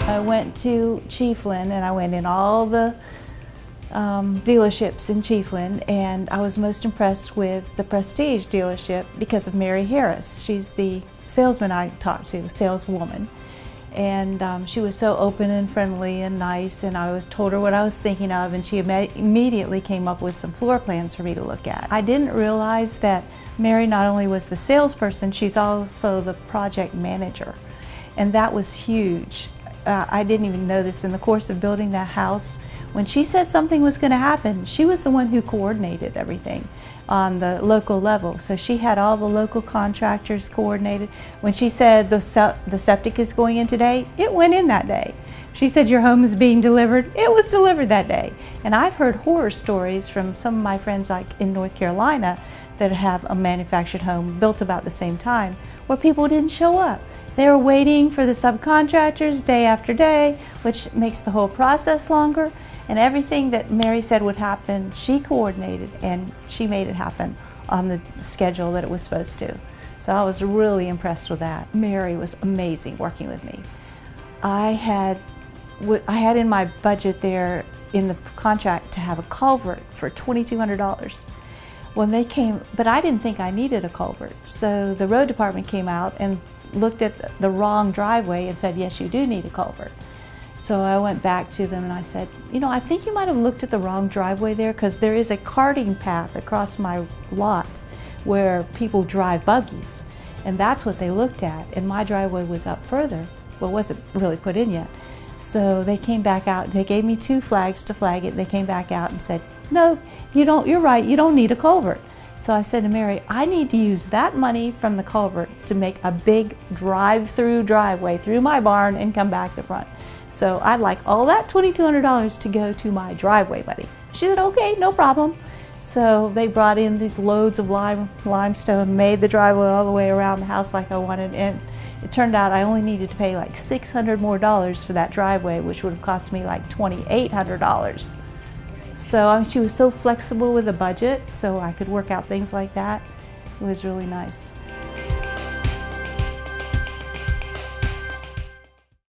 I went to Chiefland and I went in all the dealerships in Chiefland, and I was most impressed with the Prestige dealership because of Mary Harris. She's the salesman I talked to, saleswoman. And she was so open and friendly and nice, and I told her what I was thinking of, and she immediately came up with some floor plans for me to look at. I didn't realize that Mary not only was the salesperson, she's also the project manager, and that was huge. I didn't even know this in the course of building that house. When she said something was going to happen, she was the one who coordinated everything on the local level. So she had all the local contractors coordinated. When she said the septic is going in today, it went in that day. She said your home is being delivered, it was delivered that day. And I've heard horror stories from some of my friends like in North Carolina that have a manufactured home built about the same time where people didn't show up. They were waiting for the subcontractors day after day, which makes the whole process longer. And everything that Mary said would happen, she coordinated and she made it happen on the schedule that it was supposed to. So I was really impressed with that. Mary was amazing working with me. I had in my budget there in the contract to have a culvert for $2,200. When they came, but I didn't think I needed a culvert. So the road department came out and looked at the wrong driveway and said, yes, you do need a culvert. So I went back to them and I said, you know, I think you might have looked at the wrong driveway there, because there is a karting path across my lot where people drive buggies, and that's what they looked at, and my driveway was up further, but wasn't really put in yet. So they came back out, they gave me 2 flags to flag it, and they came back out and said, no, you're right, you don't need a culvert. So I said to Mary, I need to use that money from the culvert to make a big drive-through driveway through my barn and come back the front. So I'd like all that $2,200 to go to my driveway money. She said, okay, no problem. So they brought in these loads of limestone, made the driveway all the way around the house like I wanted, and it turned out I only needed to pay like $600 more for that driveway, which would have cost me like $2,800. So I mean, she was so flexible with the budget, so I could work out things like that. It was really nice.